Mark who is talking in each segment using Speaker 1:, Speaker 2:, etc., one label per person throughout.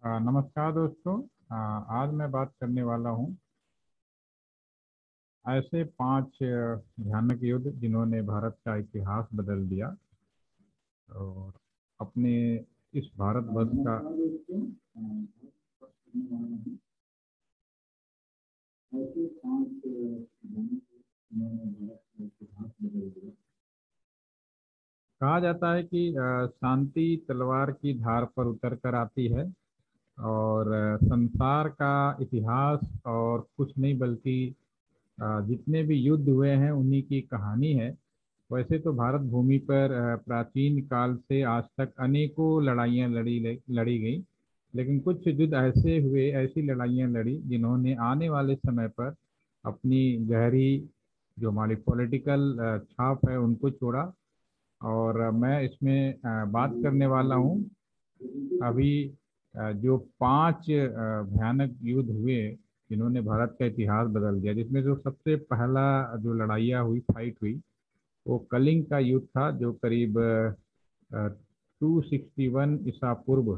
Speaker 1: नमस्कार दोस्तों। आज मैं बात करने वाला हूँ ऐसे पांच भयानक युद्ध जिन्होंने भारत का इतिहास बदल दिया और अपने इस भारतवर्ष का ऐसे पांच भयानक युद्ध जिन्होंने भारत का इतिहास बदल दिया। कहा जाता है कि शांति तलवार की धार पर उतर कर आती है और संसार का इतिहास और कुछ नहीं बल्कि जितने भी युद्ध हुए हैं उन्हीं की कहानी है। वैसे तो भारत भूमि पर प्राचीन काल से आज तक अनेकों लड़ाइयाँ लड़ी गई, लेकिन कुछ युद्ध ऐसे हुए, ऐसी लड़ाइयाँ लड़ी जिन्होंने आने वाले समय पर अपनी गहरी जो हमारी पॉलिटिकल छाप है उनको छोड़ा। और मैं इसमें बात करने वाला हूँ अभी जो पांच भयानक युद्ध हुए जिन्होंने भारत का इतिहास बदल दिया, जिसमें जो सबसे पहला जो लड़ाइयाँ हुई, फाइट हुई, वो कलिंग का युद्ध था जो करीब 261 ईसा पूर्व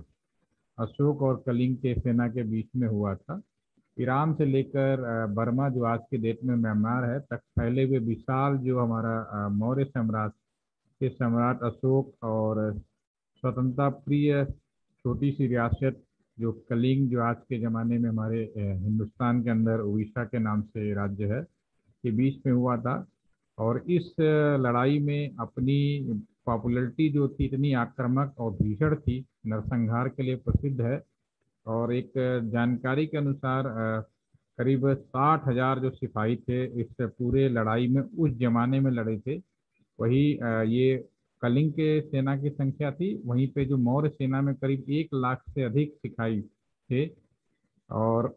Speaker 1: अशोक और कलिंग के सेना के बीच में हुआ था। ईरान से लेकर बर्मा जो आज के डेट में म्यांमार है तक फैले हुए विशाल जो हमारा मौर्य साम्राज्य के सम्राट अशोक और स्वतंत्रता प्रिय छोटी सी रियासत जो कलिंग, जो आज के ज़माने में हमारे हिंदुस्तान के अंदर उड़ीसा के नाम से राज्य है, के बीच में हुआ था। और इस लड़ाई में अपनी पॉपुलैरिटी जो थी इतनी आक्रामक और भीषण थी, नरसंहार के लिए प्रसिद्ध है। और एक जानकारी के अनुसार करीब 60,000 जो सिपाही थे इस पूरे लड़ाई में उस जमाने में लड़े थे। वही ये कलिंग के सेना की संख्या थी, वहीं पे जो मौर्य सेना में करीब 1 लाख से अधिक सिपाही थे। और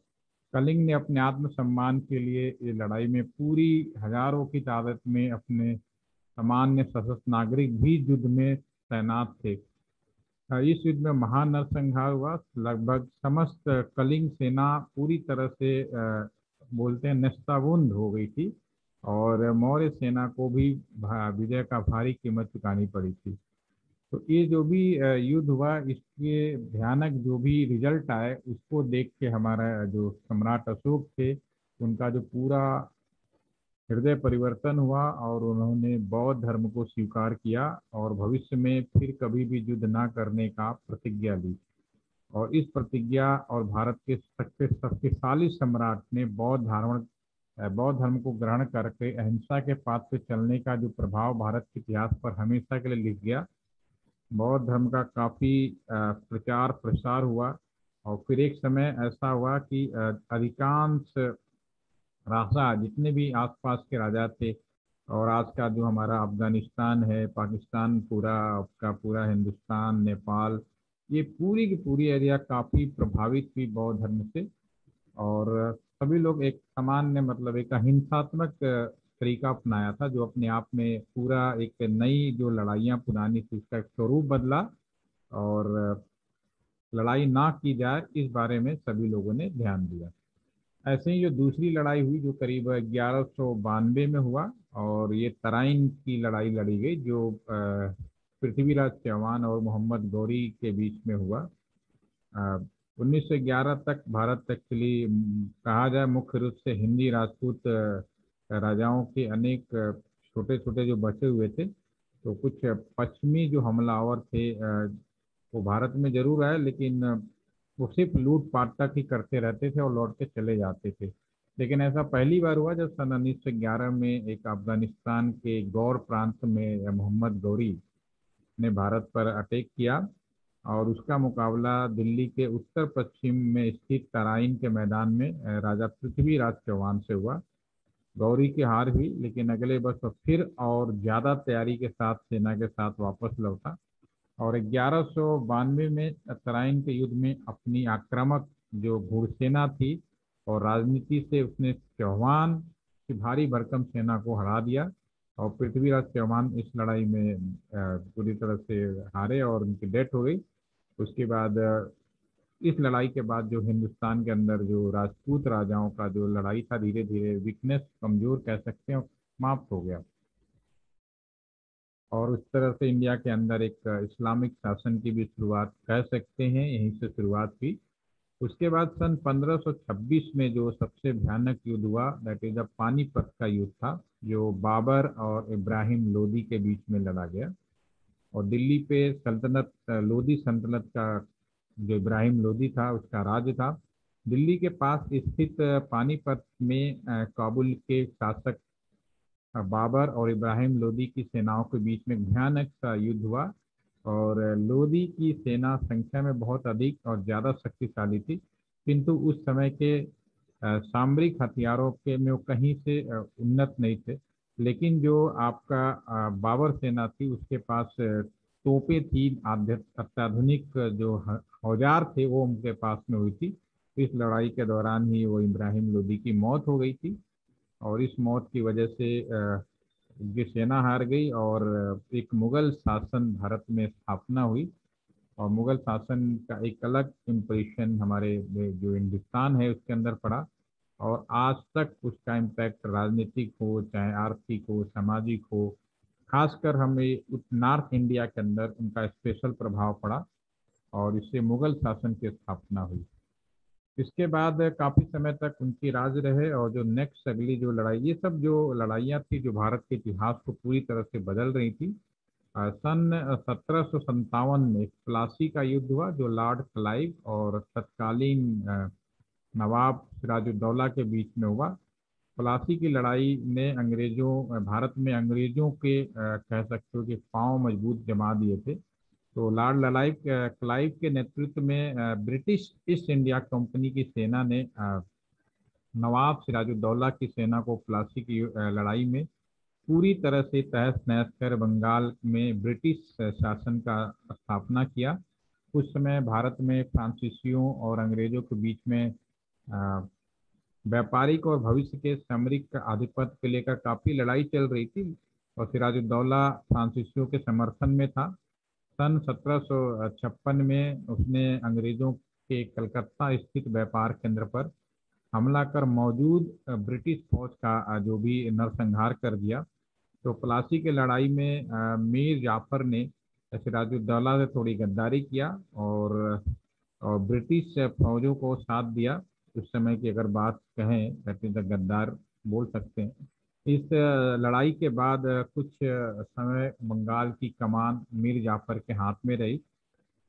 Speaker 1: कलिंग ने अपने आत्मसम्मान के लिए ये लड़ाई में पूरी हजारों की तादाद में अपने सामान्य सशस्त्र नागरिक भी युद्ध में तैनात थे। इस युद्ध में महान नरसंहार हुआ। लगभग समस्त कलिंग सेना पूरी तरह से बोलते हैं नेस्ताबूंद हो गई थी और मौर्य सेना को भी विजय का भारी कीमत चुकानी पड़ी थी। तो ये जो भी युद्ध हुआ, इसके भयानक जो भी रिजल्ट आए उसको देख के हमारा जो सम्राट अशोक थे उनका जो पूरा हृदय परिवर्तन हुआ और उन्होंने बौद्ध धर्म को स्वीकार किया और भविष्य में फिर कभी भी युद्ध ना करने का प्रतिज्ञा ली। और इस प्रतिज्ञा और भारत के शक्तिशाली सम्राट ने बौद्ध धर्म को ग्रहण करके अहिंसा के पाथ पे चलने का जो प्रभाव भारत के इतिहास पर हमेशा के लिए लिख गया। बौद्ध धर्म का काफी प्रचार प्रसार हुआ और फिर एक समय ऐसा हुआ कि अधिकांश राजा जितने भी आसपास के राजा थे और आज का जो हमारा अफगानिस्तान है, पाकिस्तान, पूरा आपका पूरा हिंदुस्तान, नेपाल, ये पूरी की पूरी एरिया काफी प्रभावित हुई बौद्ध धर्म से। और सभी लोग एक सामान्य मतलब एक अहिंसात्मक तरीका अपनाया था जो अपने आप में पूरा एक नई जो लड़ाइयाँ पुरानी थी उसका एक स्वरूप बदला। और लड़ाई ना की जाए इस बारे में सभी लोगों ने ध्यान दिया। ऐसे ही जो दूसरी लड़ाई हुई जो करीब 1192 में हुआ, और ये तराइन की लड़ाई लड़ी गई जो पृथ्वीराज चौहान और मोहम्मद गौरी के बीच में हुआ। 1911 तक भारत एक्चुअली कहा जाए मुख्य रूप से हिंदी राजपूत राजाओं के अनेक छोटे छोटे जो बचे हुए थे, तो कुछ पश्चिमी जो हमलावर थे वो भारत में जरूर आए, लेकिन वो सिर्फ लूटपाट तक ही करते रहते थे और लौट के चले जाते थे। लेकिन ऐसा पहली बार हुआ जब सन 1911 में एक अफगानिस्तान के गौर प्रांत में मोहम्मद गौरी ने भारत पर अटैक किया और उसका मुकाबला दिल्ली के उत्तर पश्चिम में स्थित तराइन के मैदान में राजा पृथ्वीराज चौहान से हुआ। गौरी की हार हुई, लेकिन अगले वर्ष वो फिर और ज्यादा तैयारी के साथ सेना के साथ वापस लौटा और 1192 में तराइन के युद्ध में अपनी आक्रामक जो घुड़सेना थी और राजनीति से उसने चौहान की भारी भरकम सेना को हरा दिया। और पृथ्वीराज चौहान इस लड़ाई में पूरी तरह से हारे और उनकी डेथ हो गई। उसके बाद इस लड़ाई के बाद जो हिंदुस्तान के अंदर जो राजपूत राजाओं का जो लड़ाई था, धीरे धीरे वीकनेस, कमजोर कह सकते हैं, समाप्त हो गया। और उस तरह से इंडिया के अंदर एक इस्लामिक शासन की भी शुरुआत कह सकते हैं, यहीं से शुरुआत हुई। उसके बाद सन 1526 में जो सबसे भयानक युद्ध हुआ, दैट इज द पानीपत का युद्ध था, जो बाबर और इब्राहिम लोदी के बीच में लड़ा गया। और दिल्ली पे सल्तनत, लोदी सल्तनत का, जो इब्राहिम लोदी था उसका राज्य था। दिल्ली के पास स्थित पानीपत में काबुल के शासक बाबर और इब्राहिम लोदी की सेनाओं के बीच में भयानक सा युद्ध हुआ। और लोदी की सेना संख्या में बहुत अधिक और ज़्यादा शक्तिशाली थी, किंतु उस समय के सामरिक हथियारों के में वो कहीं से उन्नत नहीं थे। लेकिन जो आपका बाबर सेना थी उसके पास तोपें थी, अत्याधुनिक जो औजार थे वो उनके पास में हुई थी। इस लड़ाई के दौरान ही वो इब्राहिम लोदी की मौत हो गई थी। और इस मौत की वजह से उनकी सेना हार गई और एक मुगल शासन भारत में स्थापना हुई। और मुगल शासन का एक अलग इम्प्रेशन हमारे जो हिंदुस्तान है उसके अंदर पड़ा। और आज तक उसका इम्पैक्ट राजनीतिक हो, चाहे आर्थिक हो, सामाजिक हो, खासकर हमें नॉर्थ इंडिया के अंदर उनका स्पेशल प्रभाव पड़ा। और इससे मुगल शासन की स्थापना हुई। इसके बाद काफी समय तक उनकी राज रहे। और जो नेक्स्ट अगली जो लड़ाई, ये सब जो लड़ाइयाँ थी जो भारत के इतिहास को पूरी तरह से बदल रही थी, सन 1757 में प्लासी का युद्ध हुआ, जो लॉर्ड क्लाइव और तत्कालीन नवाब सिराजुद्दौला के बीच में हुआ। प्लासी की लड़ाई ने भारत में अंग्रेजों के कह सकते हो कि पांव मजबूत जमा दिए थे। तो लॉर्ड ललाइव क्लाइव के नेतृत्व में ब्रिटिश ईस्ट इंडिया कंपनी की सेना ने नवाब सिराजुद्दौला की सेना को प्लासी की लड़ाई में पूरी तरह से तहस नहस कर बंगाल में ब्रिटिश शासन का स्थापना किया। उस समय भारत में फ्रांसीसियों और अंग्रेजों के बीच में अ, व्यापारिक और भविष्य के सामरिक आधिपत्य को लेकर काफी लड़ाई चल रही थी। और सिराजुद्दौला फ्रांसीसियों के समर्थन में था। सन 1756 में उसने अंग्रेजों के कलकत्ता स्थित व्यापार केंद्र पर हमला कर मौजूद ब्रिटिश फौज का जो भी नरसंहार कर दिया। तो प्लासी की लड़ाई में मीर जाफर ने सिराजुद्दौला से थोड़ी गद्दारी किया और ब्रिटिश फौजों को साथ दिया। उस समय की अगर बात कहें, कहते हैं गद्दार बोल सकते हैं। इस लड़ाई के बाद कुछ समय बंगाल की कमान मीर जाफर के हाथ में रही,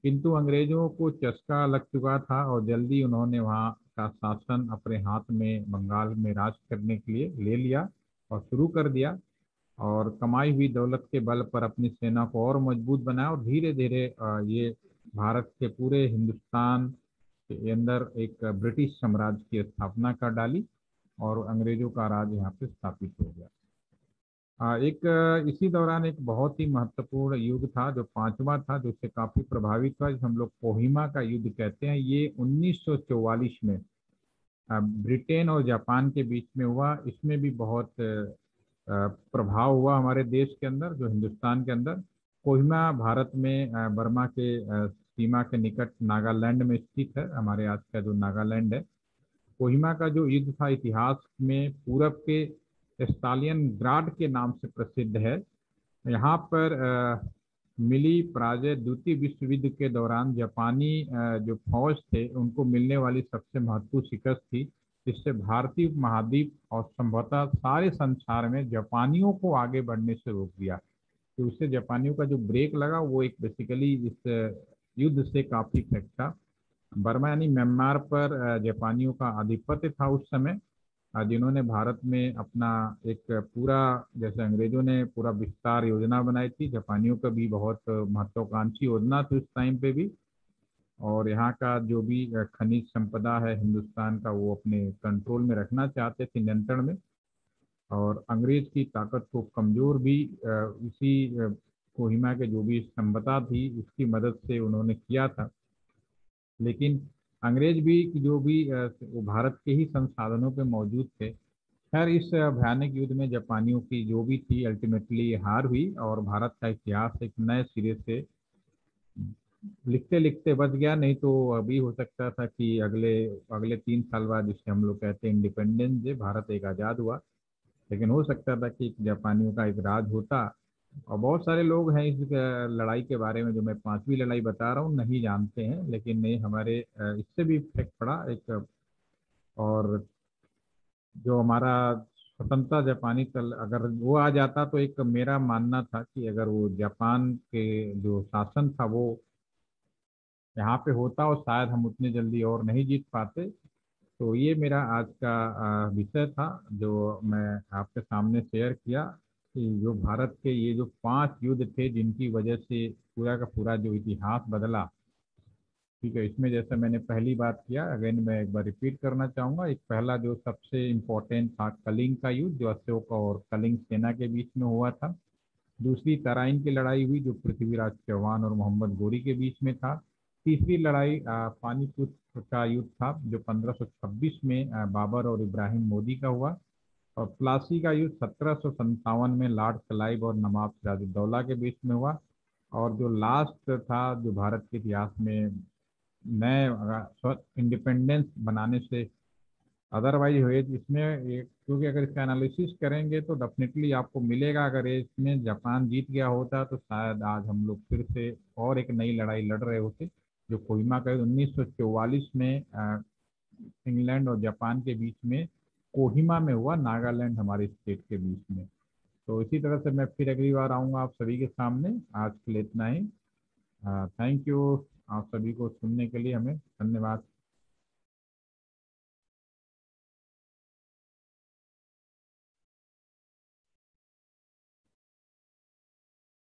Speaker 1: किंतु अंग्रेजों को चस्का लग चुका था और जल्दी उन्होंने वहाँ का शासन अपने हाथ में बंगाल में राज करने के लिए ले लिया और शुरू कर दिया। और कमाई हुई दौलत के बल पर अपनी सेना को और मजबूत बनाया और धीरे धीरे ये भारत के पूरे हिंदुस्तान के अंदर एक ब्रिटिश साम्राज्य की स्थापना कर डाली और अंग्रेजों का राज यहाँ पे स्थापित हो गया। एक इसी दौरान एक बहुत ही महत्वपूर्ण युद्ध था जो पांचवा था, जो इससे काफी प्रभावित हुआ, जिसे हम लोग कोहिमा का युद्ध कहते हैं। ये 1944 में ब्रिटेन और जापान के बीच में हुआ। इसमें भी बहुत प्रभाव हुआ हमारे देश के अंदर, जो हिंदुस्तान के अंदर। कोहिमा भारत में बर्मा के सीमा के निकट नागालैंड में स्थित है, हमारे आज का जो नागालैंड है। कोहिमा का जो युद्ध था इतिहास में पूरब के स्टालियन ग्राड के नाम से प्रसिद्ध है। यहाँ पर मिली पराजय द्वितीय विश्व युद्ध के दौरान जापानी जो फौज थे उनको मिलने वाली सबसे महत्वपूर्ण शिकस्त थी, जिससे भारतीय उपमहाद्वीप और संभवतः सारे संसार में जापानियों को आगे बढ़ने से रोक दिया। तो उससे जापानियों का जो ब्रेक लगा वो एक बेसिकली इस युद्ध से काफी इफेक्ट था। बर्मा यानी म्यांमार पर जापानियों का आधिपत्य था उस समय, जिन्होंने भारत में अपना एक पूरा, जैसे अंग्रेजों ने पूरा विस्तार योजना बनाई थी, जापानियों का भी बहुत महत्वाकांक्षी योजना थी उस टाइम पे भी। और यहाँ का जो भी खनिज संपदा है हिंदुस्तान का, वो अपने कंट्रोल में रखना चाहते थे, नियंत्रण में। और अंग्रेज की ताकत को कमजोर भी उसी कोहिमा के जो भी संपदा थी उसकी मदद से उन्होंने किया था। लेकिन अंग्रेज भी जो भी वो भारत के ही संसाधनों पे मौजूद थे। खैर इस भयानक युद्ध में जापानियों की जो भी थी अल्टीमेटली हार हुई और भारत का इतिहास एक नए सिरे से लिखते लिखते बच गया। नहीं तो अभी हो सकता था कि अगले अगले 3 साल बाद, जिसे हम लोग कहते हैं इंडिपेंडेंस डे, भारत एक आज़ाद हुआ। लेकिन हो सकता था कि जापानियों का एक राज होता और बहुत सारे लोग हैं इस लड़ाई के बारे में, जो मैं पांचवी लड़ाई बता रहा हूँ, नहीं जानते हैं, लेकिन नहीं हमारे इससे भी इफेक्ट पड़ा एक। और जो हमारा स्वतंत्रता जापानी कल अगर वो आ जाता, तो एक मेरा मानना था कि अगर वो जापान के जो शासन था वो यहाँ पे होता, और शायद हम उतने जल्दी और नहीं जीत पाते। तो ये मेरा आज का विषय था, जो मैं आपके सामने शेयर किया, कि जो भारत के ये जो 5 युद्ध थे जिनकी वजह से पूरा का पूरा जो इतिहास बदला। ठीक है, इसमें जैसे मैंने पहली बात किया, अगेन मैं एक बार रिपीट करना चाहूँगा। एक पहला जो सबसे इम्पोर्टेंट था, कलिंग का युद्ध, जो अशोक और कलिंग सेना के बीच में हुआ था। दूसरी तराइन की लड़ाई हुई, जो पृथ्वीराज चौहान और मोहम्मद गोरी के बीच में था। तीसरी लड़ाई पानीपत का युद्ध था, जो 1526 में बाबर और इब्राहिम मोदी का हुआ। और प्लासी का युद्ध 1757 में लॉर्ड क्लाइव और नवाब सिराजुद्दौला के बीच में हुआ। और जो लास्ट था, जो भारत के इतिहास में नए इंडिपेंडेंस बनाने से अदरवाइज हुए, इसमें एक, क्योंकि अगर इसका एनालिसिस करेंगे तो डेफिनेटली आपको मिलेगा, अगर ये इसमें जापान जीत गया होता तो शायद आज हम लोग फिर से और एक नई लड़ाई लड़ रहे होते। जो कोहिमा का 1944 में इंग्लैंड और जापान के बीच में कोहिमा में हुआ, नागालैंड हमारे स्टेट के बीच में। तो इसी तरह से मैं फिर अगली बार आऊँगा आप सभी के सामने। आज के लिए इतना ही। थैंक यू आप सभी को सुनने के लिए, हमें धन्यवाद।